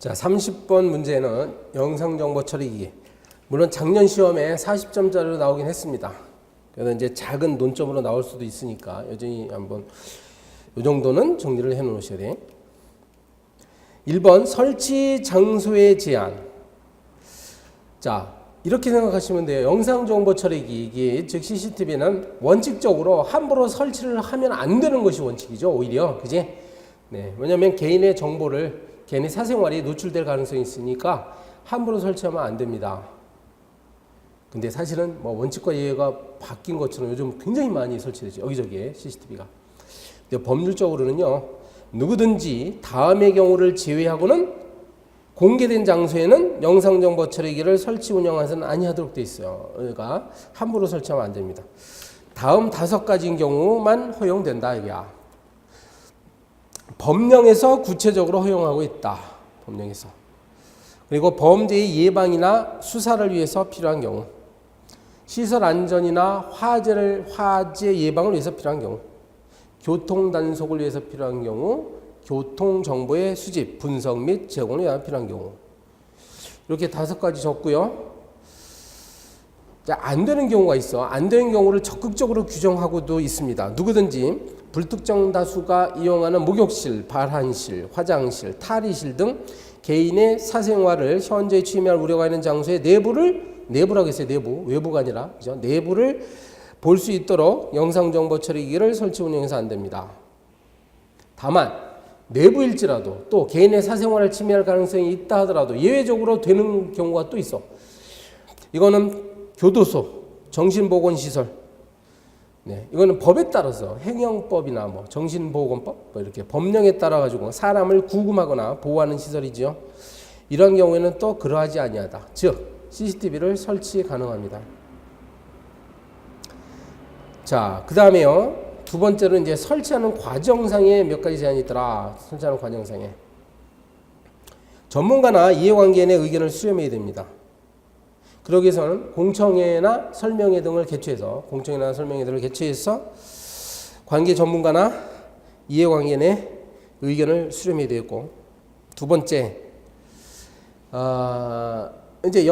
자, 30번 문제는 영상정보 처리기기. 물론 작년 시험에 40점짜리로 나오긴 했습니다. 그래서 이제 작은 논점으로 나올 수도 있으니까 여전히 한번 이 정도는 정리를 해 놓으셔야 돼. 1번 설치 장소의 제한. 자, 이렇게 생각하시면 돼요. 영상정보 처리기기, 즉 CCTV는 원칙적으로 함부로 설치를 하면 안 되는 것이 원칙이죠. 오히려, 그지? 네, 왜냐하면 개인의 정보를 개인의 사생활이 노출될 가능성이 있으니까 함부로 설치하면 안 됩니다. 근데 사실은 뭐 원칙과 예외가 바뀐 것처럼 요즘 굉장히 많이 설치되죠. 여기저기에 CCTV가. 근데 법률적으로는요, 누구든지 다음의 경우를 제외하고는 공개된 장소에는 영상정보 처리기를 설치 운영하서는 아니하도록 되어 있어요. 그러니까 함부로 설치하면 안 됩니다. 다음 5가지인 경우만 허용된다 이거야. 법령에서 구체적으로 허용하고 있다. 법령에서. 그리고 범죄의 예방이나 수사를 위해서 필요한 경우, 시설 안전이나 화재 예방을 위해서 필요한 경우, 교통 단속을 위해서 필요한 경우, 교통 정보의 수집, 분석 및 제공을 위해 필요한 경우. 이렇게 5가지 적고요. 안 되는 경우가 있어. 안 되는 경우를 적극적으로 규정하고도 있습니다. 누구든지 불특정 다수가 이용하는 목욕실, 발한실, 화장실, 탈의실 등 개인의 사생활을 현저히 침해할 우려가 있는 장소의 내부라고 했어요. 내부, 외부가 아니라, 그죠? 내부를 볼 수 있도록 영상정보 처리기기를 설치 운영해서 안 됩니다. 다만 내부일지라도 또 개인의 사생활을 침해할 가능성이 있다 하더라도 예외적으로 되는 경우가 또 있어. 이거는 교도소, 정신보건시설. 네, 이거는 법에 따라서 행정법이나 뭐 정신보건법 뭐 이렇게 법령에 따라 가지고 사람을 구금하거나 보호하는 시설이죠. 이런 경우에는 또 그러하지 아니하다. 즉 CCTV를 설치 가능합니다. 자, 그 다음에요. 두 번째로 이제 설치하는 과정상에 몇 가지 제한이 있더라. 설치하는 과정상에 전문가나 이해관계인의 의견을 수렴해야 됩니다. 그러기 위해서는 공청회나 설명회 등을 개최해서 관계 전문가나 이해관계인의 의견을 수렴해야 되겠고, 두 번째, 이제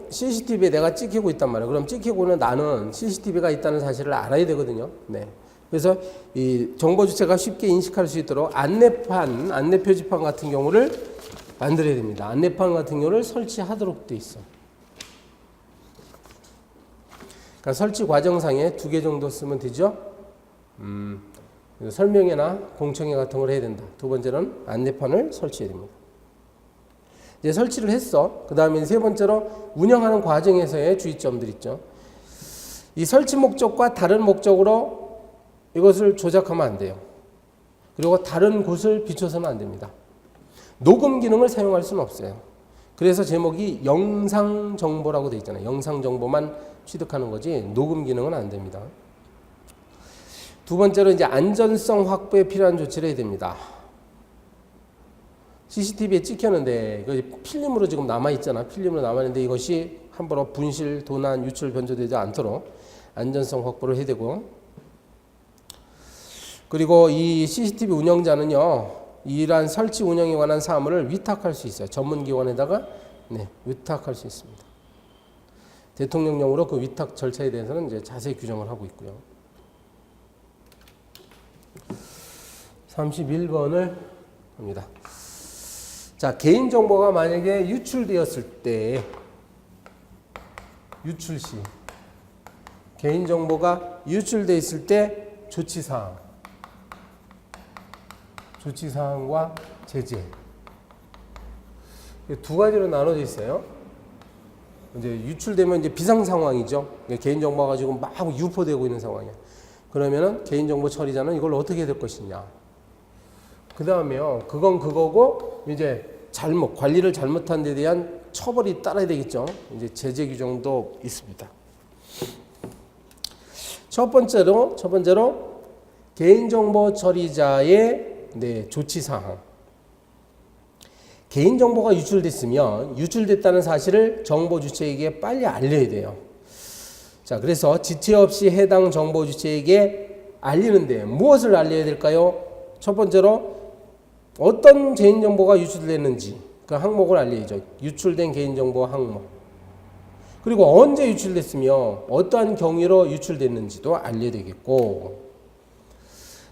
CCTV에 내가 찍히고 있단 말이에요. 그럼 찍히고는 나는 CCTV가 있다는 사실을 알아야 되거든요. 네. 그래서 이 정보 주체가 쉽게 인식할 수 있도록 안내 표지판 같은 경우를 만들어야 됩니다. 안내판 같은 경우를 설치하도록 돼 있어. 그러니까 설치 과정상에 2개 정도 쓰면 되죠. 설명회나 공청회 같은 걸 해야 된다. 두 번째는 안내판을 설치해야 됩니다. 이제 설치를 했어. 그 다음에 세 번째로 운영하는 과정에서의 주의점들 있죠. 이 설치 목적과 다른 목적으로 이것을 조작하면 안 돼요. 그리고 다른 곳을 비춰서는 안 됩니다. 녹음 기능을 사용할 수는 없어요. 그래서 제목이 영상정보라고 되어 있잖아요. 영상정보만 취득하는 거지 녹음 기능은 안 됩니다. 두 번째로 이제 안전성 확보에 필요한 조치를 해야 됩니다. CCTV에 찍혔는데 필름으로 지금 남아있잖아. 필름으로 남아있는데 이것이 함부로 분실, 도난, 유출, 변조되지 않도록 안전성 확보를 해야 되고, 그리고 이 CCTV 운영자는요, 이러한 설치 운영에 관한 사무를 위탁할 수 있어요. 전문기관에다가 위탁할 수 있습니다. 대통령령으로 그 위탁 절차에 대해서는 이제 자세히 규정을 하고 있고요. 31번을 합니다. 자, 개인정보가 만약에 유출되었을 때, 유출 시, 개인정보가 유출되어 있을 때 조치사항과 제재. 2가지로 나눠져 있어요. 이제 유출되면 이제 비상 상황이죠. 개인정보가 가지고 막 유포되고 있는 상황이야. 그러면은 개인정보 처리자는 이걸 어떻게 해야 될 것이냐. 그 다음에요. 그건 그거고, 이제 관리를 잘못한 데 대한 처벌이 따라야 되겠죠. 이제 제재 규정도 있습니다. 첫 번째로 개인정보 처리자의 조치사항. 개인정보가 유출됐으면 유출됐다는 사실을 정보 주체에게 빨리 알려야 돼요. 자, 그래서 지체 없이 해당 정보 주체에게 알리는데 무엇을 알려야 될까요? 첫 번째로 어떤 개인정보가 유출됐는지, 그 항목을 알려야죠. 유출된 개인정보 항목. 그리고 언제 유출됐으며 어떠한 경위로 유출됐는지도 알려야 되겠고,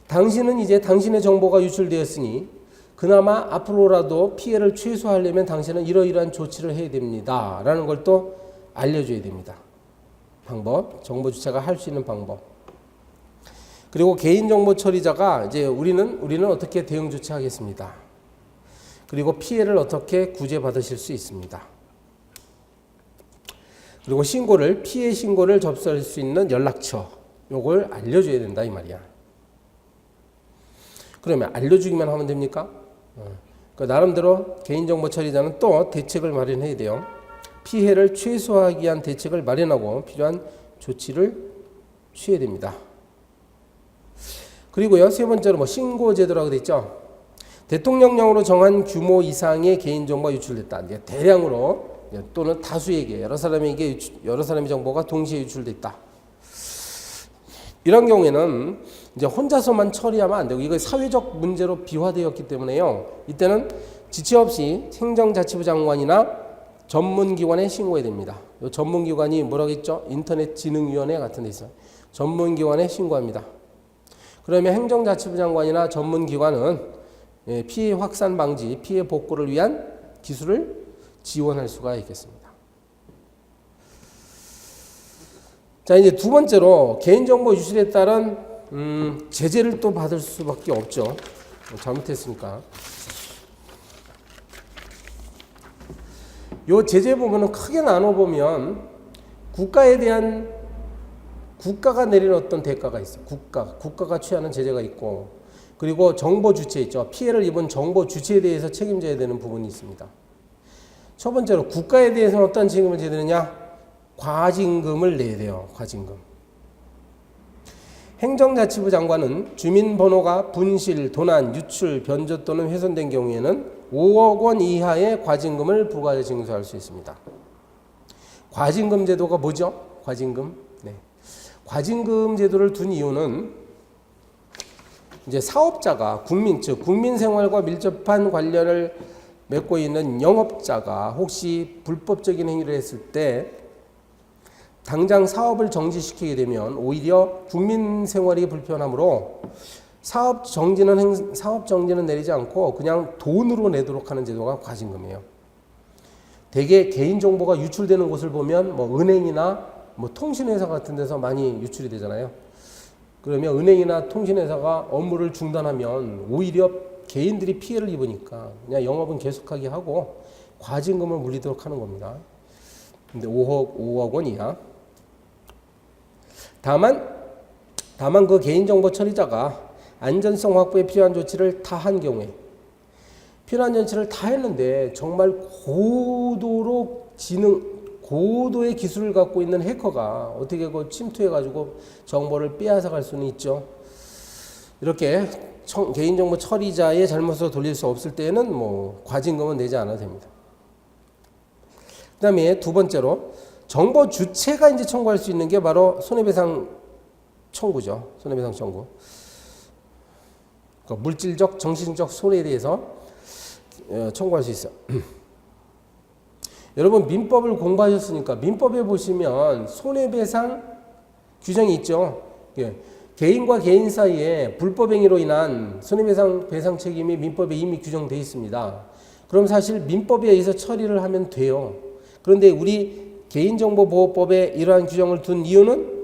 당신은 이제 당신의 정보가 유출되었으니 그나마 앞으로라도 피해를 최소화하려면 당신은 이러이러한 조치를 해야 됩니다 라는 걸 또 알려줘야 됩니다. 방법, 정보 주체가 할 수 있는 방법. 그리고 개인정보 처리자가 이제 우리는 어떻게 대응 조치하겠습니다. 그리고 피해를 어떻게 구제받으실 수 있습니다. 그리고 피해 신고를 접수할 수 있는 연락처, 요걸 알려줘야 된다 이 말이야. 그러면 알려주기만 하면 됩니까? 나름대로 개인정보 처리자는 또 대책을 마련해야 돼요. 피해를 최소화하기 위한 대책을 마련하고 필요한 조치를 취해야 됩니다. 그리고요, 세 번째로 신고제도라고 되어 있죠. 대통령령으로 정한 규모 이상의 개인정보가 유출됐다. 이제 대량으로 또는 다수에게 여러 사람의 정보가 동시에 유출됐다. 이런 경우에는 이제 혼자서만 처리하면 안 되고, 이거 사회적 문제로 비화되었기 때문에요. 이때는 지체 없이 행정자치부 장관이나 전문기관에 신고해야 됩니다. 이 전문기관이 뭐라고 했죠? 인터넷진흥위원회 같은 데 있어요. 전문기관에 신고합니다. 그러면 행정자치부 장관이나 전문기관은 피해 확산 방지, 피해 복구를 위한 기술을 지원할 수가 있겠습니다. 자, 이제 두 번째로 개인정보 유출에 따른 제재를 또 받을 수밖에 없죠. 잘못했으니까. 요 제재 부분은 크게 나눠보면 국가가 내리는 어떤 대가가 있어요. 국가가 취하는 제재가 있고, 그리고 정보 주체 있죠. 피해를 입은 정보 주체에 대해서 책임져야 되는 부분이 있습니다. 첫 번째로 국가에 대해서는 어떤 책임을 져야 되느냐? 과징금을 내야 돼요. 과징금. 행정자치부 장관은 주민번호가 분실, 도난, 유출, 변조 또는 훼손된 경우에는 5억 원 이하의 과징금을 부과 징수할 수 있습니다. 과징금 제도가 뭐죠? 과징금. 네. 과징금 제도를 둔 이유는 이제 사업자가 국민 생활과 밀접한 관련을 맺고 있는 영업자가 혹시 불법적인 행위를 했을 때 당장 사업을 정지시키게 되면 오히려 국민 생활이 불편하므로 사업 정지는 내리지 않고 그냥 돈으로 내도록 하는 제도가 과징금이에요. 대개 개인정보가 유출되는 곳을 보면 은행이나 통신회사 같은 데서 많이 유출이 되잖아요. 그러면 은행이나 통신회사가 업무를 중단하면 오히려 개인들이 피해를 입으니까 그냥 영업은 계속하게 하고 과징금을 물리도록 하는 겁니다. 근데 5억 원 이하. 다만 그 개인정보 처리자가 안전성 확보에 필요한 조치를 다 한 경우에, 필요한 조치를 다 했는데 정말 고도의 기술을 갖고 있는 해커가 어떻게 침투해가지고 정보를 빼앗아갈 수는 있죠. 이렇게 개인정보 처리자의 잘못으로 돌릴 수 없을 때에는 과징금은 내지 않아도 됩니다. 그 다음에 두 번째로 정보 주체가 이제 청구할 수 있는 게 바로 손해배상 청구죠. 손해배상 청구. 그러니까 물질적, 정신적 손해에 대해서 청구할 수 있어요. 여러분 민법을 공부하셨으니까 민법에 보시면 손해배상 규정이 있죠. 개인과 개인 사이에 불법행위로 인한 손해배상 책임이 민법에 이미 규정되어 있습니다. 그럼 사실 민법에 의해서 처리를 하면 돼요. 그런데 우리 개인정보보호법에 이러한 규정을 둔 이유는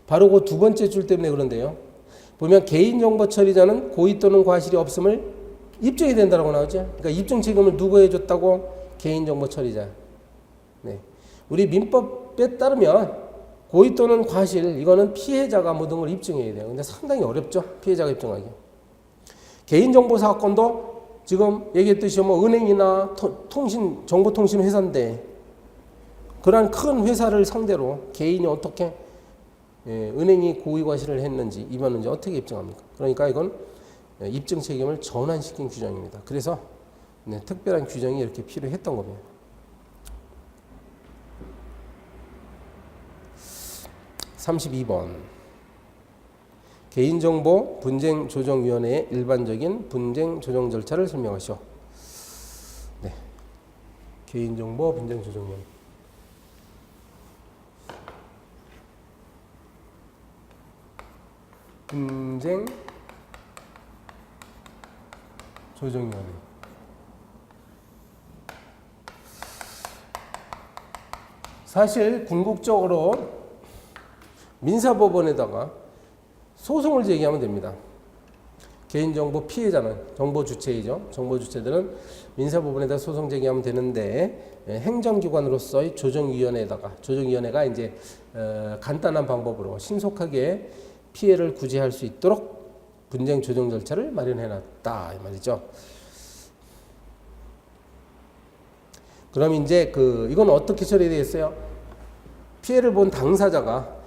바로 그 두 번째 줄 때문에 그런데요. 보면 개인정보 처리자는 고의 또는 과실이 없음을 입증해야 된다고 나오죠. 그러니까 입증 책임을 누가 해줬다고? 개인정보 처리자. 네. 우리 민법에 따르면 고의 또는 과실, 이거는 피해자가 모든 걸 입증해야 돼요. 근데 상당히 어렵죠. 피해자가 입증하기. 개인정보 사건도 지금 얘기했듯이 은행이나 정보통신 회사인데 그러한 큰 회사를 상대로 개인이 어떻게 은행이 고의 과실을 했는지 입었는지 어떻게 입증합니까? 그러니까 이건 입증 책임을 전환시킨 규정입니다. 그래서 특별한 규정이 이렇게 필요했던 겁니다. 32번 개인정보 분쟁조정위원회의 일반적인 분쟁조정 절차를 설명하시오. 네, 개인정보 분쟁조정위원회. 분쟁조정위원회. 사실 궁극적으로 민사법원에다가 소송을 제기하면 됩니다. 개인정보 피해자는 정보 주체이죠. 정보 주체들은 민사법원에다 소송 제기하면 되는데 행정기관으로서의 조정위원회가 이제 간단한 방법으로 신속하게 피해를 구제할 수 있도록 분쟁 조정 절차를 마련해놨다 이 말이죠. 그럼 이제 이건 어떻게 처리되겠어요? 피해를 본 당사자가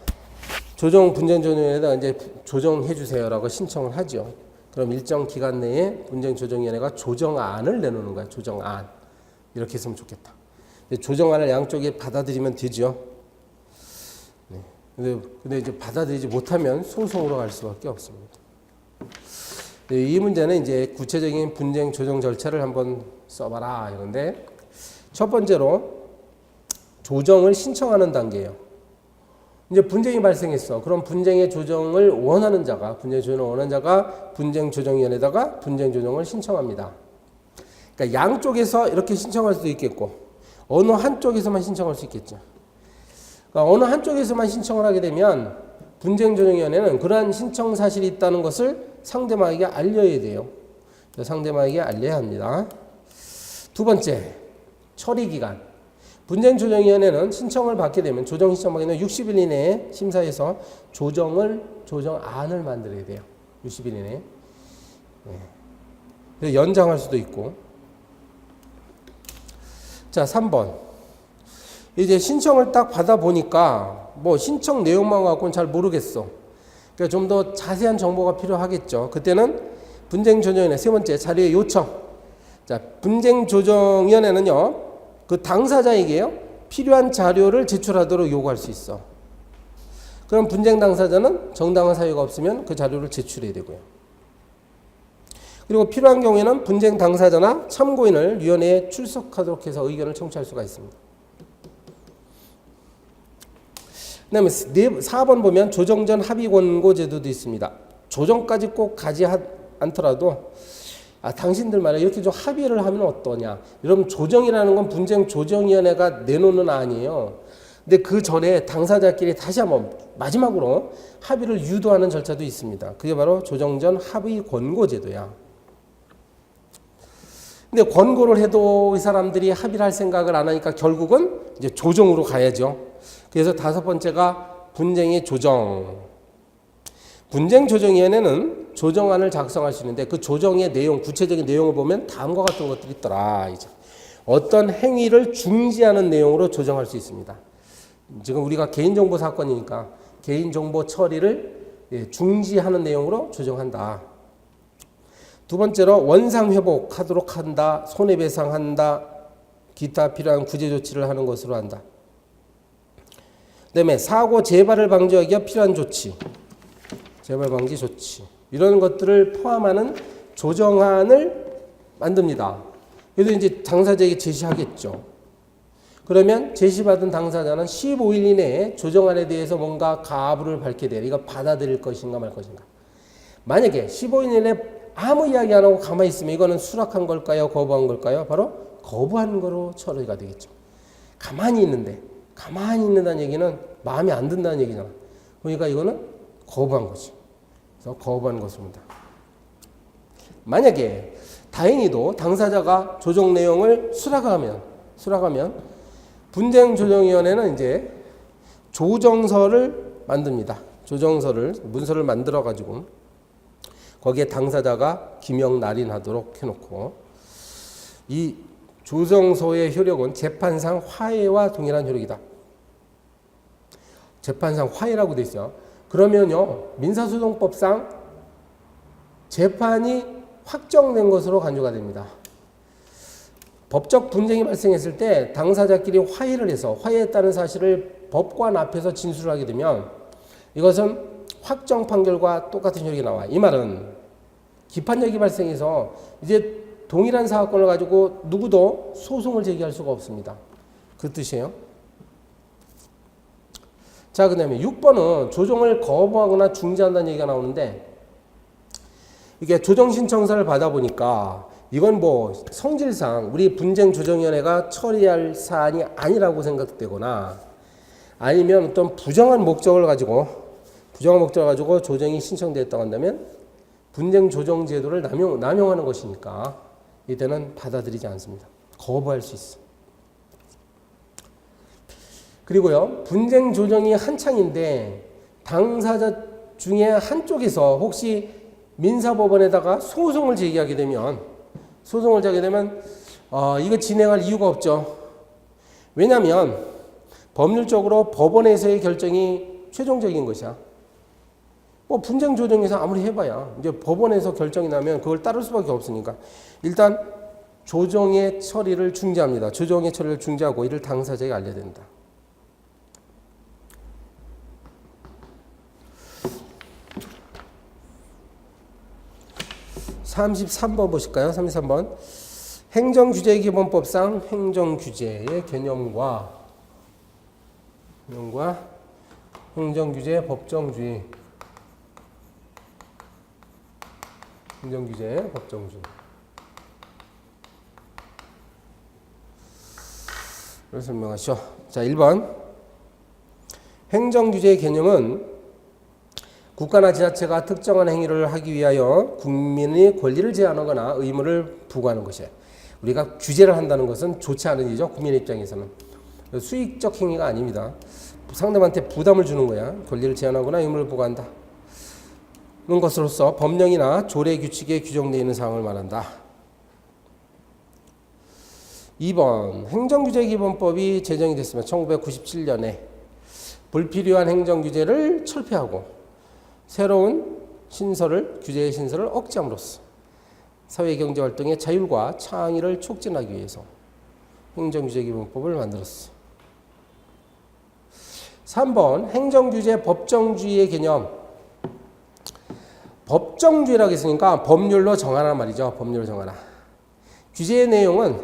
분쟁조정위원회에다가 이제 조정해 주세요라고 신청을 하죠. 그럼 일정 기간 내에 분쟁조정위원회가 조정안을 내놓는 거야. 조정안. 이렇게 했으면 좋겠다. 조정안을 양쪽에 받아들이면 되죠. 네. 근데 이제 받아들이지 못하면 소송으로 갈 수밖에 없습니다. 네, 이 문제는 이제 구체적인 분쟁 조정 절차를 한번 써봐라 이건데, 첫 번째로 조정을 신청하는 단계예요. 이제 분쟁이 발생했어. 그럼 분쟁의 조정을 원하는 자가 분쟁조정위원회에다가 분쟁조정을 신청합니다. 그러니까 양쪽에서 이렇게 신청할 수도 있겠고 어느 한쪽에서만 신청할 수 있겠죠. 그러니까 어느 한쪽에서만 신청을 하게 되면 분쟁조정위원회는 그러한 신청 사실이 있다는 것을 상대방에게 알려야 돼요. 상대방에게 알려야 합니다. 두 번째, 처리기간. 분쟁조정위원회는 신청을 받게 되면, 조정 신청받게 되면 60일 이내에 심사해서 조정안을 만들어야 돼요. 60일 이내에. 네. 연장할 수도 있고. 자, 3번. 이제 신청을 딱 받아보니까 뭐 신청 내용만 갖고는 잘 모르겠어. 그러니까 좀 더 자세한 정보가 필요하겠죠. 그때는 분쟁조정위원회 세 번째, 자료의 요청. 자, 분쟁조정위원회는요, 그 당사자에게요, 필요한 자료를 제출하도록 요구할 수 있어. 그럼 분쟁 당사자는 정당한 사유가 없으면 그 자료를 제출해야 되고요. 그리고 필요한 경우에는 분쟁 당사자나 참고인을 위원회에 출석하도록 해서 의견을 청취할 수가 있습니다. 그 다음에 4번 보면 조정 전 합의 권고 제도도 있습니다. 조정까지 꼭 가지 않더라도 당신들 말이야, 이렇게 좀 합의를 하면 어떠냐. 여러분, 조정이라는 건 분쟁조정위원회가 내놓는 안이에요. 근데 그 전에 당사자끼리 다시 한번 마지막으로 합의를 유도하는 절차도 있습니다. 그게 바로 조정 전 합의 권고 제도야. 근데 권고를 해도 이 사람들이 합의를 할 생각을 안 하니까 결국은 이제 조정으로 가야죠. 그래서 5번째가 분쟁의 조정. 분쟁조정위원회는 조정안을 작성할 수 있는데 그 조정의 내용, 구체적인 내용을 보면 다음과 같은 것들이 있더라. 이제 어떤 행위를 중지하는 내용으로 조정할 수 있습니다. 지금 우리가 개인정보 사건이니까 개인정보 처리를 중지하는 내용으로 조정한다. 두 번째로 원상회복하도록 한다, 손해배상한다, 기타 필요한 구제조치를 하는 것으로 한다. 그 다음에 사고 재발을 방지하기 위해 필요한 조치, 재발 방지 조치, 이런 것들을 포함하는 조정안을 만듭니다. 그래서 이제 당사자에게 제시하겠죠. 그러면 제시받은 당사자는 15일 이내에 조정안에 대해서 뭔가 가부를 밝게 돼요. 이거 받아들일 것인가 말 것인가. 만약에 15일 이내에 아무 이야기 안 하고 가만히 있으면 이거는 수락한 걸까요? 거부한 걸까요? 바로 거부한 거로 처리가 되겠죠. 가만히 있는다는 얘기는 마음에 안 든다는 얘기잖아. 그러니까 이거는 거부한 거지. 그래서 거부한 것입니다. 만약에 다행히도 당사자가 조정 내용을 수락하면 분쟁조정위원회는 이제 조정서를 만듭니다. 문서를 만들어 가지고 거기에 당사자가 기명 날인하도록 해놓고, 이 조정서의 효력은 재판상 화해와 동일한 효력이다. 재판상 화해라고 돼 있어요. 그러면요, 민사소송법상 재판이 확정된 것으로 간주가 됩니다. 법적 분쟁이 발생했을 때 당사자끼리 화해를 해서 화해했다는 사실을 법관 앞에서 진술을 하게 되면 이것은 확정 판결과 똑같은 효력이 나와. 이 말은 기판력이 발생해서 이제 동일한 사건을 가지고 누구도 소송을 제기할 수가 없습니다. 그 뜻이에요. 자, 그 다음에 6번은 조정을 거부하거나 중지한다는 얘기가 나오는데, 이게 조정신청서를 받아보니까 이건 뭐 성질상 우리 분쟁조정위원회가 처리할 사안이 아니라고 생각되거나, 아니면 어떤 부정한 목적을 가지고 조정이 신청되었다고 한다면 분쟁조정제도를 남용하는 것이니까 이때는 받아들이지 않습니다. 거부할 수 있어. 그리고요, 분쟁조정이 한창인데 당사자 중에 한쪽에서 혹시 민사법원에다가 소송을 제기하게 되면 이거 진행할 이유가 없죠. 왜냐하면 법률적으로 법원에서의 결정이 최종적인 것이야. 뭐 분쟁 조정에서 아무리 해봐야 이제 법원에서 결정이 나면 그걸 따를 수밖에 없으니까 일단 조정의 처리를 중지합니다. 조정의 처리를 중지하고 이를 당사자에게 알려야 된다. (33번) 보실까요? 33번. 행정규제기본법상 행정규제의 개념과 행정규제 법정주의. 행정규제 법정주의. 를 설명하시죠. 자, 1번. 행정규제의 개념은 국가나 지자체가 특정한 행위를 하기 위하여 국민의 권리를 제한하거나 의무를 부과하는 것이에요. 우리가 규제를 한다는 것은 좋지 않은 일이죠. 국민의 입장에서는. 수익적 행위가 아닙니다. 상대방한테 부담을 주는 거야. 권리를 제한하거나 의무를 부과한다. 는 것으로서 법령이나 조례 규칙에 규정되어 있는 사항을 말한다. 2번. 행정규제기본법이 제정이 됐으면 1997년에 불필요한 행정규제를 철폐하고 새로운 규제의 신설을 억제함으로써 사회경제활동의 자율과 창의를 촉진하기 위해서 행정규제기본법을 만들었어. 3번. 행정규제 법정주의의 개념. 법정주의라고 했으니까 법률로 정하라 말이죠. 법률로 정하라. 규제의 내용은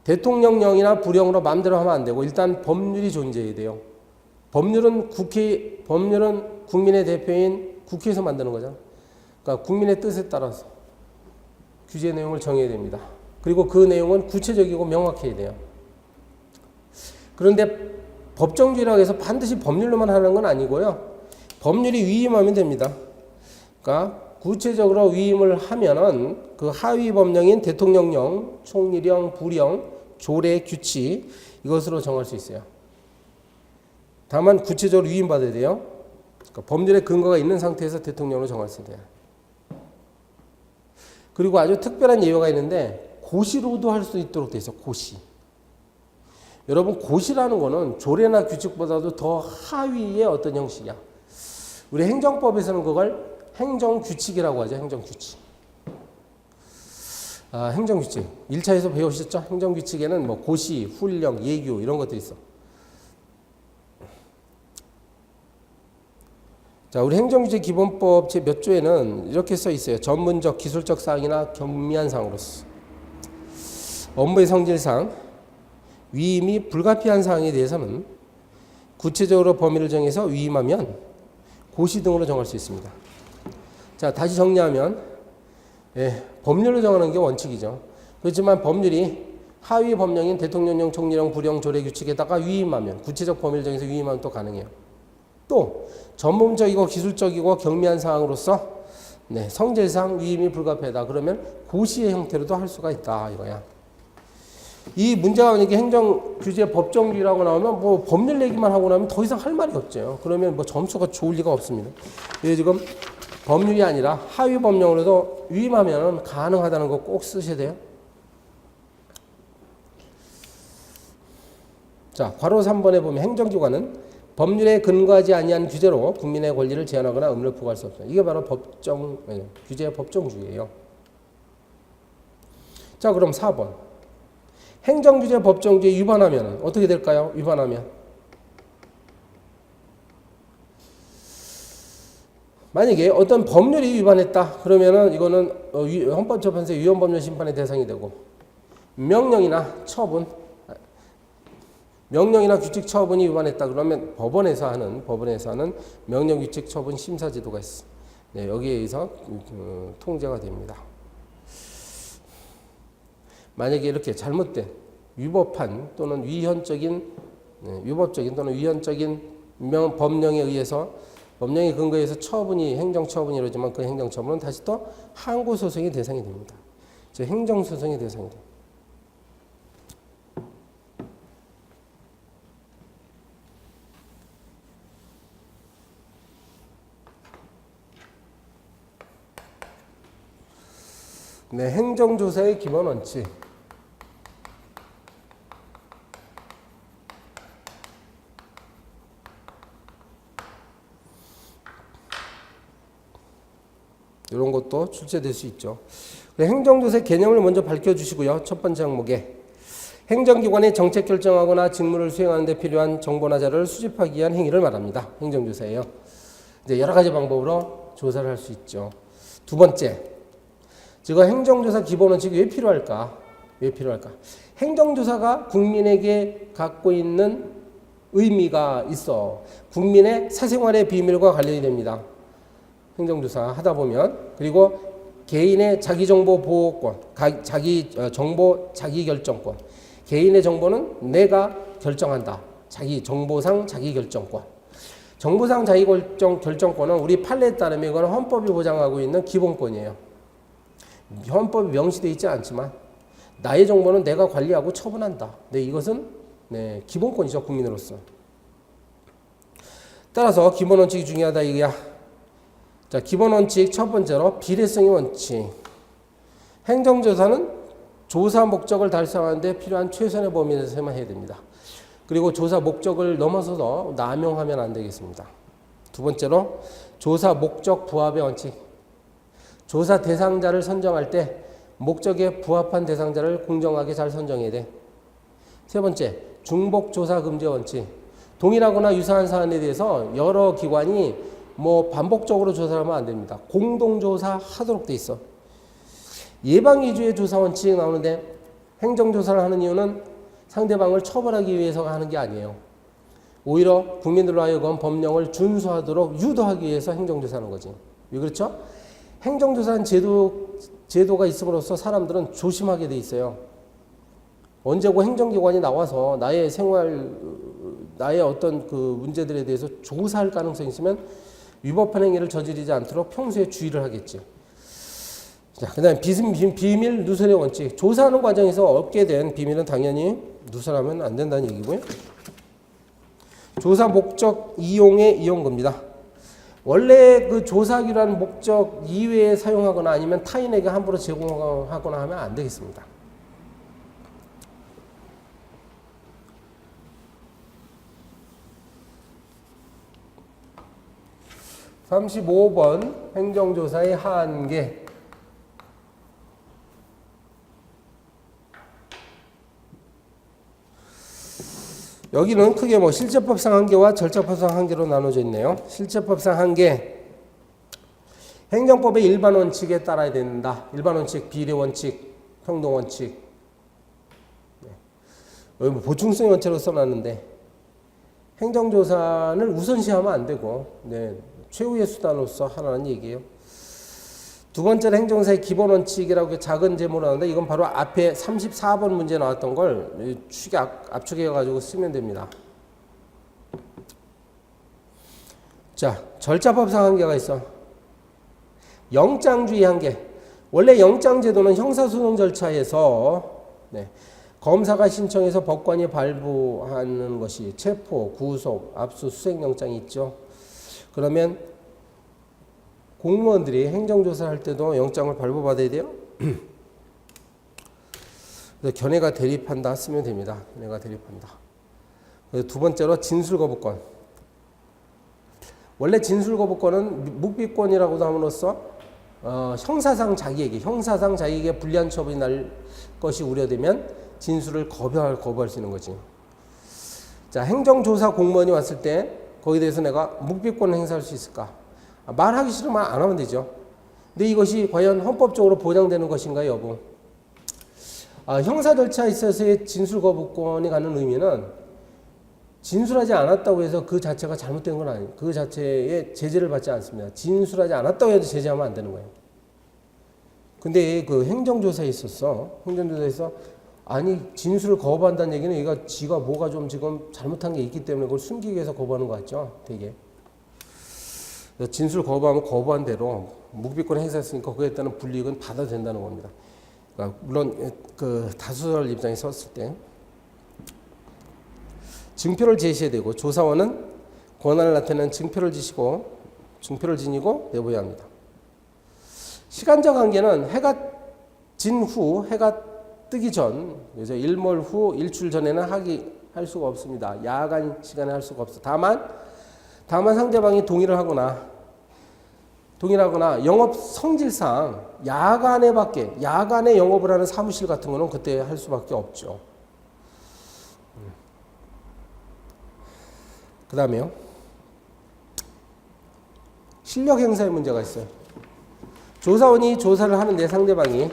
대통령령이나 부령으로 마음대로 하면 안 되고 일단 법률이 존재해야 돼요. 법률은 국민의 대표인 국회에서 만드는 거잖아. 그러니까 국민의 뜻에 따라서 규제 내용을 정해야 됩니다. 그리고 그 내용은 구체적이고 명확해야 돼요. 그런데 법정주의라고 해서 반드시 법률로만 하는 건 아니고요. 법률이 위임하면 됩니다. 그러니까 구체적으로 위임을 하면은 그 하위 법령인 대통령령, 총리령, 부령, 조례, 규칙 이것으로 정할 수 있어요. 다만 구체적으로 위임받아야 돼요. 그러니까 법률의 근거가 있는 상태에서 대통령으로 정할 수 있어요. 그리고 아주 특별한 예외가 있는데 고시로도 할 수 있도록 돼 있어. 고시. 여러분 고시라는 거는 조례나 규칙보다도 더 하위의 어떤 형식이야. 우리 행정법에서는 그걸 행정규칙이라고 하죠. 행정규칙. 행정규칙. 1차에서 배우셨죠? 행정규칙에는 뭐 고시, 훈령, 예규 이런 것들이 있어. 자, 우리 행정규제 기본법 제 몇 조에는 이렇게 써 있어요. 전문적, 기술적 사항이나 경미한 사항으로서 업무의 성질상 위임이 불가피한 사항에 대해서는 구체적으로 범위를 정해서 위임하면 고시 등으로 정할 수 있습니다. 자, 다시 정리하면 법률로 정하는 게 원칙이죠. 그렇지만 법률이 하위 법령인 대통령령, 총리령, 부령, 조례, 규칙에다가 위임하면 구체적 범위를 정해서 위임하면 또 가능해요. 또 전문적이고 기술적이고 경미한 사항으로서 성질상 위임이 불가피하다. 그러면 고시의 형태로도 할 수가 있다 이거야. 이 문제가 만약에 행정규제 법정주의라고 나오면 뭐 법률 얘기만 하고 나면 더 이상 할 말이 없죠. 그러면 뭐 점수가 좋을 리가 없습니다. 그래서 지금 법률이 아니라 하위 법령으로도 위임하면 가능하다는 거 꼭 쓰셔야 돼요. 자, 괄호 3번에 보면 행정기관은 법률에 근거하지 아니한 규제로 국민의 권리를 제한하거나 의무를 부과할 수 없다. 이게 바로 규제 법정주의예요. 자, 그럼 4번. 행정규제 법정주의 위반하면 어떻게 될까요? 위반하면 만약에 어떤 법률이 위반했다 그러면은 이거는 헌법재판소의 위헌법률 심판의 대상이 되고, 명령이나 처분, 명령이나 규칙 처분이 위반했다 그러면 법원에서 하는 명령 규칙 처분 심사 제도가 있어. 네, 여기에 의해서 통제가 됩니다. 만약에 이렇게 잘못된 위법한 또는 위법적인 또는 위헌적인 법령에 의해서, 법령의 근거에서 처분이 행정처분이 이루어지면 그 행정처분은 다시 또 항고소송의 대상이 됩니다. 즉 행정소송의 대상이 됩니다. 네, 행정조사의 기본 원칙. 이런 것도 출제될 수 있죠. 행정조사의 개념을 먼저 밝혀주시고요. 첫 번째 항목에 행정기관이 정책 결정하거나 직무를 수행하는 데 필요한 정보나 자료를 수집하기 위한 행위를 말합니다. 행정조사예요. 이제 여러 가지 방법으로 조사를 할 수 있죠. 두 번째, 제가 행정조사 기본 원칙이 왜 필요할까? 행정조사가 국민에게 갖고 있는 의미가 있어. 국민의 사생활의 비밀과 관련이 됩니다. 행정조사 하다 보면. 그리고 개인의 자기정보 보호권, 자기결정권. 개인의 정보는 내가 결정한다. 정보상 자기결정권. 정보상 자기결정권은 우리 판례에 따르면 이거는 헌법이 보장하고 있는 기본권이에요. 헌법이 명시되어 있지 않지만 나의 정보는 내가 관리하고 처분한다. 네, 이것은 기본권이죠. 국민으로서. 따라서 기본 원칙이 중요하다 이거야. 자, 기본 원칙 첫 번째로 비례성의 원칙. 행정조사는 조사 목적을 달성하는 데 필요한 최선의 범위 내에서만 해야 됩니다. 그리고 조사 목적을 넘어서서 남용하면 안 되겠습니다. 두 번째로 조사 목적 부합의 원칙. 조사 대상자를 선정할 때 목적에 부합한 대상자를 공정하게 잘 선정해야 돼. 세 번째, 중복 조사 금지 원칙. 동일하거나 유사한 사안에 대해서 여러 기관이 반복적으로 조사하면 안 됩니다. 공동조사 하도록 돼 있어. 예방 위주의 조사 원칙이 나오는데 행정조사를 하는 이유는 상대방을 처벌하기 위해서가 하는 게 아니에요. 오히려 국민들로 하여금 법령을 준수하도록 유도하기 위해서 행정조사하는 거지. 왜 그렇죠? 행정조사는 제도가 있음으로써 사람들은 조심하게 돼 있어요. 언제고 행정기관이 나와서 나의 생활, 나의 어떤 그 문제들에 대해서 조사할 가능성이 있으면 위법한 행위를 저지르지 않도록 평소에 주의를 하겠죠. 자, 그 다음에 비밀 누설의 원칙. 조사하는 과정에서 얻게 된 비밀은 당연히 누설하면 안 된다는 얘기고요. 조사 목적 이용의 이용급니다. 원래 그 조사하기로 한 목적 이외에 사용하거나 아니면 타인에게 함부로 제공하거나 하면 안 되겠습니다. (35번) 행정조사의 한계. 여기는 크게 실제법상 한계와 절차법상 한계로 나눠져 있네요. 실제법상 한계. 행정법의 일반 원칙에 따라야 된다. 일반 원칙, 비례 원칙, 평등 원칙. 여기 보충성의 원칙으로 써놨는데 행정조사를 우선시하면 안 되고 최후의 수단으로서 하라는 얘기예요. 두 번째는 행정사의 기본 원칙이라고 작은 제목으로 하는데 이건 바로 앞에 34번 문제 나왔던 걸 압축해가지고 쓰면 됩니다. 자, 절차법상 한계가 있어. 영장주의 한계. 원래 영장제도는 형사소송 절차에서 검사가 신청해서 법관이 발부하는 것이 체포, 구속, 압수수색 영장이 있죠. 그러면 공무원들이 행정조사를 할 때도 영장을 발부받아야 돼요. 그래서 견해가 대립한다 쓰면 됩니다. 견해가 대립한다. 두 번째로 진술거부권. 원래 진술거부권은 묵비권이라고도 함으로써 형사상 자기에게 불리한 처벌이 날 것이 우려되면 진술을 거부할 수 있는 거지. 자, 행정조사 공무원이 왔을 때 거기에 대해서 내가 묵비권을 행사할 수 있을까? 말하기 싫으면 안 하면 되죠. 근데 이것이 과연 헌법적으로 보장되는 것인가 여부. 형사 절차에 있어서의 진술 거부권이 갖는 의미는 진술하지 않았다고 해서 그 자체가 잘못된 건 아니에요. 그 자체에 제재를 받지 않습니다. 진술하지 않았다고 해도 제재하면 안 되는 거예요. 근데 그 행정조사에 있어서 아니 진술을 거부한다는 얘기는 얘가 지가 뭐가 좀 지금 잘못한 게 있기 때문에 그걸 숨기기 위해서 거부하는 거 같죠. 되게 진술 거부하면 거부한 대로 묵비권 행사했으니까 그에 따른 불이익은 받아도 된다는 겁니다. 그러니까 물론 그 다수설 입장에 섰을 때 증표를 제시해야 되고 조사원은 권한을 나타내는 증표를 지니고 내보여야 합니다. 시간적 한계는 해가 진 후, 해가 뜨기 전, 그래서 일몰 후 일출 전에는 할 수가 없습니다. 야간 시간에 할 수가 없어. 다만 상대방이 동의를 하거나 영업 성질상 야간에 영업을 하는 사무실 같은 거는 그때 할 수밖에 없죠. 그 다음에요. 실력 행사의 문제가 있어요. 조사원이 조사를 하는데 상대방이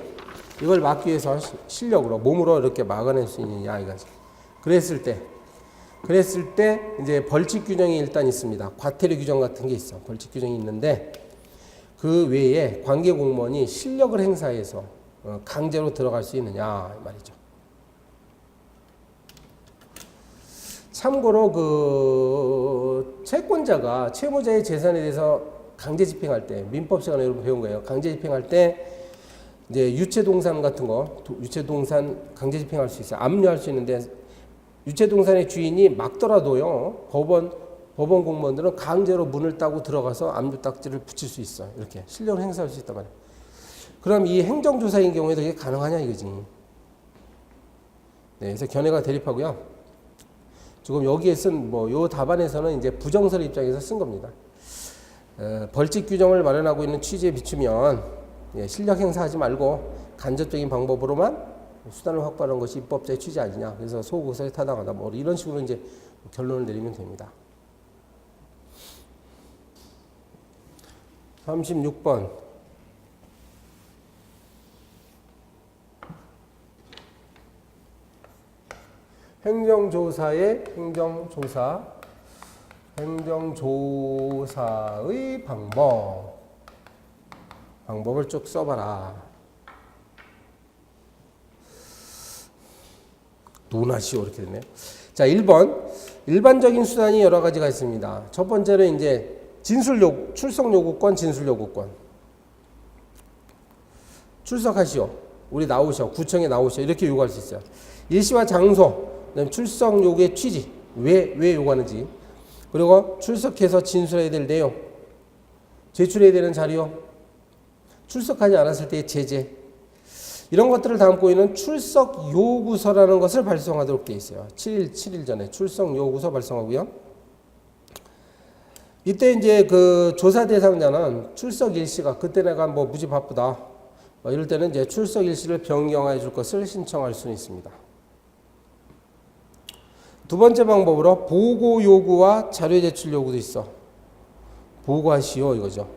이걸 막기 위해서 실력으로 몸으로 이렇게 막아낼 수 있느냐 이거지. 그랬을 때 이제 벌칙 규정이 일단 있습니다. 과태료 규정 같은 게 있어. 벌칙 규정이 있는데 그 외에 관계 공무원이 실력을 행사해서 강제로 들어갈 수 있느냐 말이죠. 참고로 그 채권자가 채무자의 재산에 대해서 강제 집행할 때 민법 시간에 여러분 배운 거예요. 강제 집행할 때 이제 유체동산 같은 거, 유체동산 강제 집행할 수 있어요. 압류할 수 있는데 유체동산의 주인이 막더라도요. 법원 공무원들은 강제로 문을 따고 들어가서 압류 딱지를 붙일 수 있어요. 이렇게 실력을 행사할 수 있단 말이에요. 그럼 이 행정조사인 경우에도 이게 가능하냐 이거지. 네, 그래서 견해가 대립하고요. 지금 여기에 쓴 요 답안에서는 이제 부정설 입장에서 쓴 겁니다. 벌칙 규정을 마련하고 있는 취지에 비추면 실력 행사하지 말고 간접적인 방법으로만 수단을 확보하는 것이 입법자의 취지 아니냐. 그래서 소고사에 타당하다. 뭐 이런 식으로 이제 결론을 내리면 됩니다. 36번. 행정조사의 방법을 쭉 써봐라. 논하시오 이렇게 되네요. 자, 1번 일반적인 수단이 여러 가지가 있습니다. 첫 번째로 이제 출석 요구권, 진술 요구권. 출석하시오. 우리 나오셔. 구청에 나오셔. 이렇게 요구할 수 있어요. 일시와 장소, 그다음에 출석 요구의 취지, 왜 요구하는지, 그리고 출석해서 진술해야 될 내용, 제출해야 되는 자료, 출석하지 않았을 때의 제재, 이런 것들을 담고 있는 출석 요구서라는 것을 발송하도록 되어 있어요. 7일 전에 출석 요구서 발송하고요. 이때 이제 그 조사 대상자는 출석 일시가 그때 내가 뭐 무지 바쁘다 이럴 때는 이제 출석 일시를 변경해 줄 것을 신청할 수 있습니다. 두 번째 방법으로 보고 요구와 자료 제출 요구도 있어. 보고하시오 이거죠.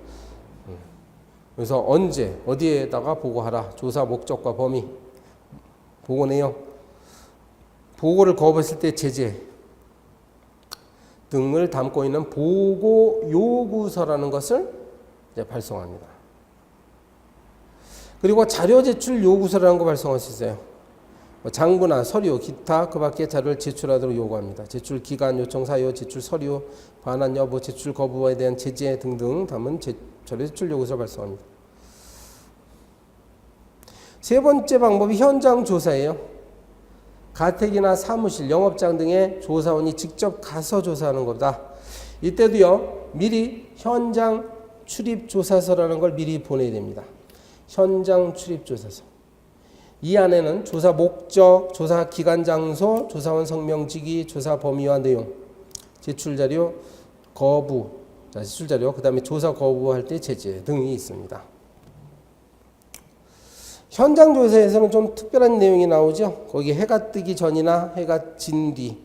그래서 언제 어디에다가 보고하라. 조사 목적과 범위, 보고 내용, 보고를 거부했을 때 제재 등을 담고 있는 보고 요구서라는 것을 이제 발송합니다. 그리고 자료 제출 요구서라는 거 발송할 수 있어요. 장부나 서류, 기타 그 밖의 자료를 제출하도록 요구합니다. 제출 기간, 요청 사유, 제출 서류, 반환 여부, 제출 거부에 대한 제재 등등 담은 자료 제출 요구서 발송합니다. 세 번째 방법이 현장 조사예요. 가택이나 사무실, 영업장 등의 조사원이 직접 가서 조사하는 거다. 이때도요, 미리 현장 출입 조사서라는 걸 미리 보내야 됩니다. 현장 출입 조사서. 이 안에는 조사 목적, 조사 기간 장소, 조사원 성명직위, 조사 범위와 내용, 제출 자료, 거부, 제출 자료, 그 다음에 조사 거부할 때 제재 등이 있습니다. 현장 조사에서는 좀 특별한 내용이 나오죠. 거기 해가 뜨기 전이나 해가 진 뒤,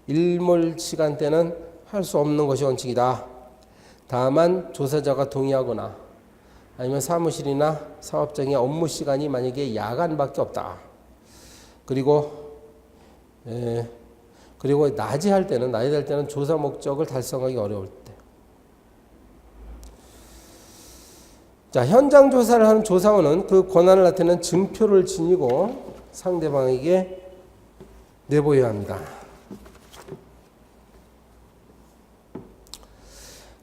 일몰 시간대는 할 수 없는 것이 원칙이다. 다만 조사자가 동의하거나 아니면 사무실이나 사업장의 업무 시간이 만약에 야간밖에 없다. 그리고 낮에 할 때는 조사 목적을 달성하기 어려울 때. 자, 현장 조사를 하는 조사원은 그 권한을 나타내는 증표를 지니고 상대방에게 내보여야 합니다.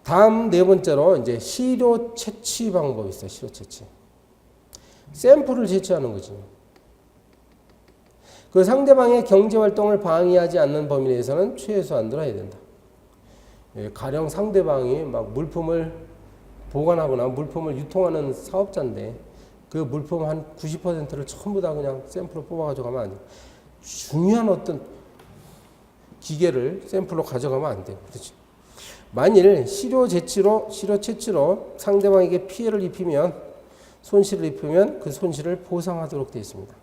다음 네 번째로 이제 시료 채취 방법이 있어요. 시료 채취. 샘플을 채취하는 거지. 그 상대방의 경제 활동을 방해하지 않는 범위 내에서는 최소한도로 해야 된다. 가령 상대방이 막 물품을 보관하거나 물품을 유통하는 사업자인데 그 물품 한 90%를 전부 다 그냥 샘플로 뽑아가지고 가면 안 돼. 중요한 어떤 기계를 샘플로 가져가면 안 돼요. 그렇지? 만일 시료 채취로 상대방에게 피해를 입히면 손실을 입히면 그 손실을 보상하도록 되어 있습니다.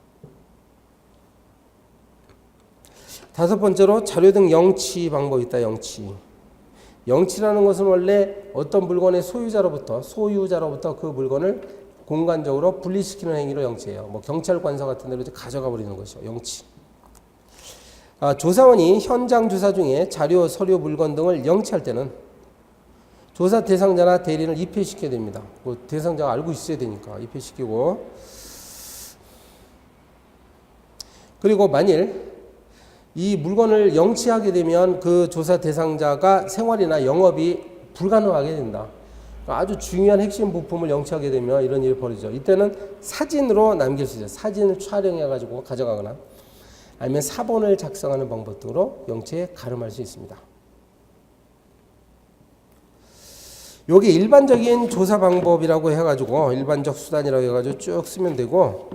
다섯 번째로 자료 등 영치 방법이 있다. 영치라는 것은 원래 어떤 물건의 소유자로부터 그 물건을 공간적으로 분리시키는 행위로 영치해요. 뭐 경찰관서 같은 데로 가져가 버리는 것이죠. 영치. 조사원이 현장 조사 중에 자료, 서류, 물건 등을 영치할 때는 조사 대상자나 대리인을 입회시켜야 됩니다. 그 대상자가 알고 있어야 되니까 입회시키고, 그리고 만일 이 물건을 영치하게 되면 그 조사 대상자가 생활이나 영업이 불가능하게 된다. 아주 중요한 핵심 부품을 영치하게 되면 이런 일이 벌어지죠. 이때는 사진으로 남길 수 있어요. 사진을 촬영해가지고 가져가거나 아니면 사본을 작성하는 방법 등으로 영치에 가름할 수 있습니다. 요게 일반적인 조사 방법이라고 해가지고 일반적 수단이라고 해가지고 쭉 쓰면 되고,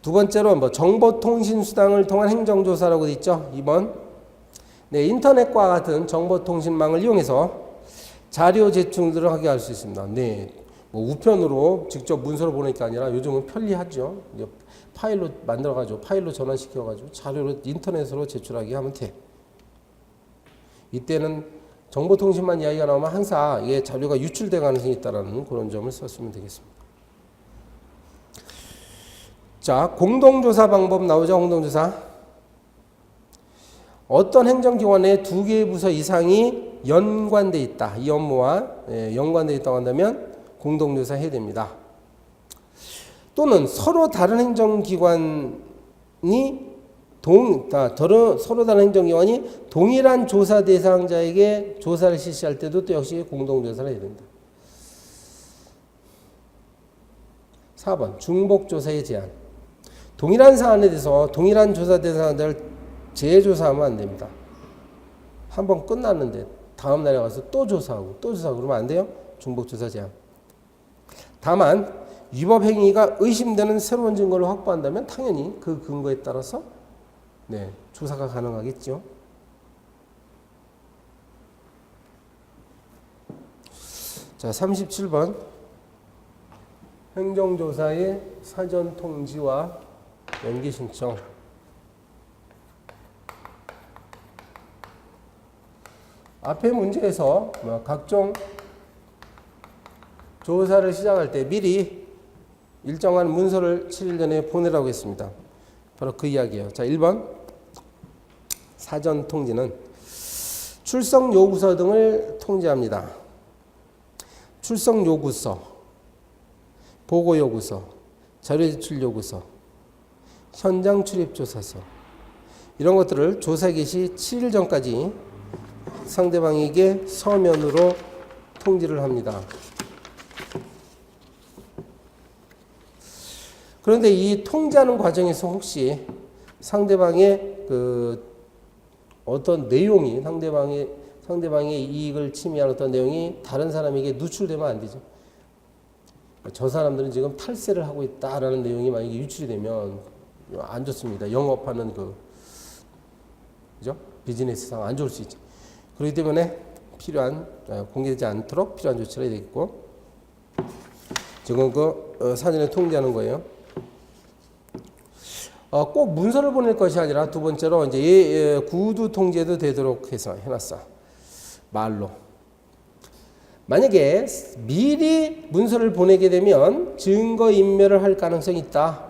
두 번째로 뭐 정보통신수단을 통한 행정조사라고 돼 있죠. 2번. 네, 인터넷과 같은 정보통신망을 이용해서 자료 제출들을 하게 할 수 있습니다. 네, 뭐 우편으로 직접 문서로 보낼 게 아니라 요즘은 편리하죠. 파일로 만들어가지고 파일로 전환시켜가지고 자료로 인터넷으로 제출하게 하면 돼. 이때는 정보통신만 이야기가 나오면 항상 이게 자료가 유출될 가능성이 있다는 그런 점을 썼으면 되겠습니다. 자, 공동조사 방법 나오죠. 공동조사. 어떤 행정기관에 두 개의 부서 이상이 연관돼 있다. 이 업무와 연관돼 있다고 한다면 공동조사 해야 됩니다. 또는 서로 다른 행정기관이 동일한 조사 대상자에게 조사를 실시할 때도 또 역시 공동조사를 해야 된다. 4번 중복조사의 제한. 동일한 사안에 대해서 동일한 조사 대상자를 재조사하면 안 됩니다. 한번 끝났는데 다음 날에 가서 또 조사하고 그러면 안 돼요. 중복조사 제한. 다만 위법 행위가 의심되는 새로운 증거를 확보한다면 당연히 그 근거에 따라서 조사가 가능하겠죠. 자, 37번. 행정조사의 사전 통지와 연기 신청. 앞의 문제에서 각종 조사를 시작할 때 미리 일정한 문서를 7일 전에 보내라고 했습니다. 바로 그 이야기예요. 자, 1번. 사전 통지는 출석 요구서 등을 통지합니다. 출석 요구서, 보고 요구서, 자료 제출 요구서, 현장 출입 조사서, 이런 것들을 조사 개시 7일 전까지 상대방에게 서면으로 통지를 합니다. 그런데 이 통지하는 과정에서 혹시 상대방의 어떤 내용이 상대방의 이익을 침해하는 어떤 내용이 다른 사람에게 누출되면 안 되죠. 저 사람들은 지금 탈세를 하고 있다라는 내용이 만약에 유출이 되면 안 좋습니다. 영업하는 그죠? 비즈니스상 안 좋을 수 있죠. 그렇기 때문에 공개되지 않도록 필요한 조치를 해야 되겠고, 지금 사전에 통지하는 거예요. 꼭 문서를 보낼 것이 아니라 두 번째로 이제 구두 통지도 되도록 해서 해놨어. 말로. 만약에 미리 문서를 보내게 되면 증거 인멸을 할 가능성이 있다.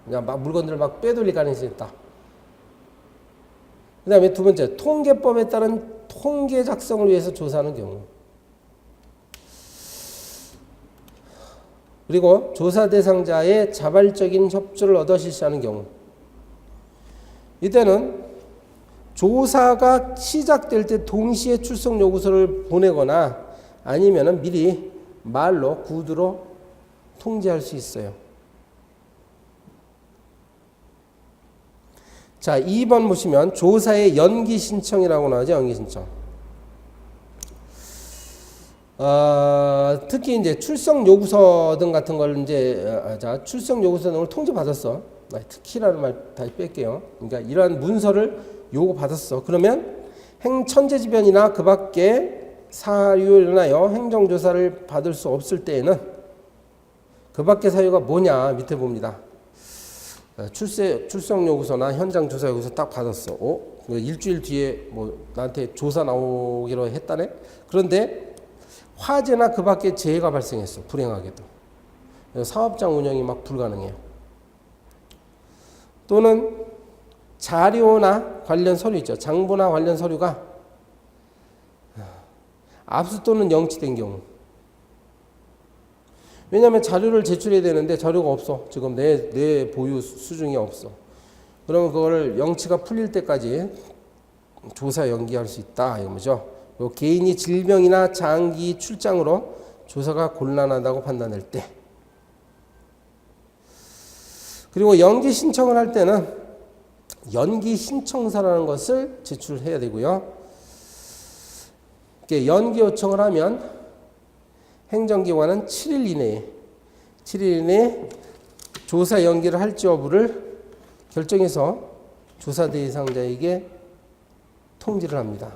그냥 막 물건들을 막 빼돌릴 가능성이 있다. 그 다음에 두 번째, 통계법에 따른 통계 작성을 위해서 조사하는 경우. 그리고 조사 대상자의 자발적인 협조를 얻어 실시하는 경우. 이때는 조사가 시작될 때 동시에 출석 요구서를 보내거나 아니면은 미리 말로 구두로 통지할 수 있어요. 자, 2번 보시면 조사의 연기 신청이라고 나오죠. 연기 신청. 특히 이제 출석 요구서 등 같은 걸 이제 자, 출석 요구서 등을 통지 받았어. 특히라는 말 다시 뺄게요. 그러니까 이러한 문서를 요구 받았어. 그러면 행천재지변이나 그 밖에 사유로 인하여 행정조사를 받을 수 없을 때에는 그 밖의 사유가 뭐냐 밑에 봅니다. 출석 요구서나 현장 조사 요구서 딱 받았어. 일주일 뒤에 뭐 나한테 조사 나오기로 했다네. 그런데 화재나 그 밖에 재해가 발생했어. 불행하게도. 사업장 운영이 막 불가능해요. 또는 자료나 관련 서류 있죠. 장부나 관련 서류가 압수 또는 영치된 경우. 왜냐하면 자료를 제출해야 되는데 자료가 없어. 지금 내 보유 수중에 없어. 그러면 그거를 영치가 풀릴 때까지 조사 연기할 수 있다. 이거죠. 개인이 질병이나 장기 출장으로 조사가 곤란하다고 판단될 때. 그리고 연기 신청을 할 때는 연기 신청서라는 것을 제출해야 되고요. 연기 요청을 하면 행정기관은 7일 이내에 조사 연기를 할지 여부를 결정해서 조사 대상자에게 통지를 합니다.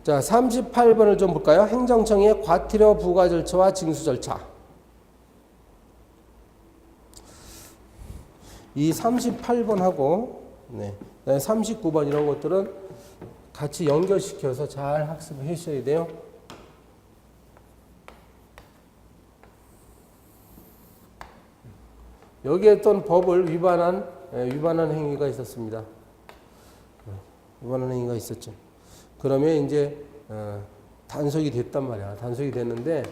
자, 38번을 좀 볼까요? 행정청의 과태료 부과 절차와 징수 절차. 이 38번하고 39번 이런 것들은 같이 연결시켜서 잘 학습을 하셔야 돼요. 여기에 어떤 법을 위반한 행위가 있었습니다. 위반한 행위가 있었죠. 그러면 이제 단속이 됐단 말이야. 단속이 됐는데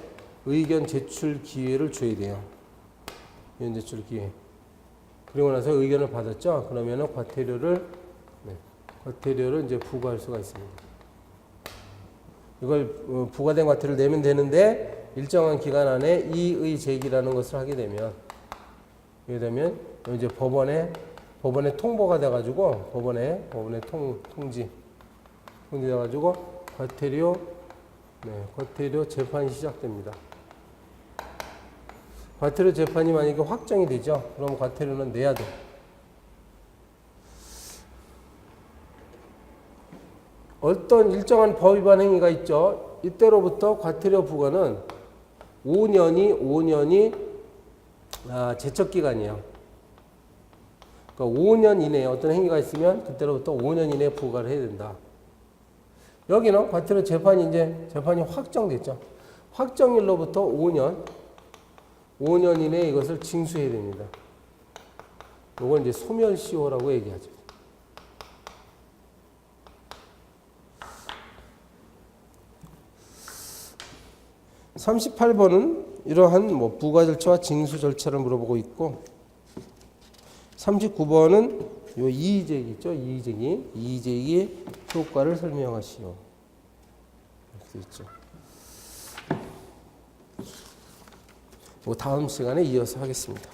의견 제출 기회를 줘야 돼요. 의견 제출 기회. 그리고 나서 의견을 받았죠. 그러면은 과태료를 이제 부과할 수가 있습니다. 이걸 부과된 과태료를 내면 되는데 일정한 기간 안에 이의 제기라는 것을 하게 되면 이제 법원에 통보가 돼가지고 법원에 통지돼가지고 과태료 재판이 시작됩니다. 과태료 재판이 만약에 확정이 되죠. 그럼 과태료는 내야 돼. 어떤 일정한 법 위반 행위가 있죠. 이때로부터 과태료 부과는 5년이 제척 기간이에요. 그러니까 5년 이내에 어떤 행위가 있으면 그때로부터 5년 이내에 부과를 해야 된다. 여기는 과태료 재판이 확정됐죠. 확정일로부터 5년 이내에 이것을 징수해야 됩니다. 이걸 이제 소멸시효라고 얘기하죠. (38번은) 이러한 부과 절차와 징수 절차를 물어보고 있고, 39번은 요 이의제기 있죠. 이의제기의 효과를 설명하시오. 이렇게 있죠. 다음 시간에 이어서 하겠습니다.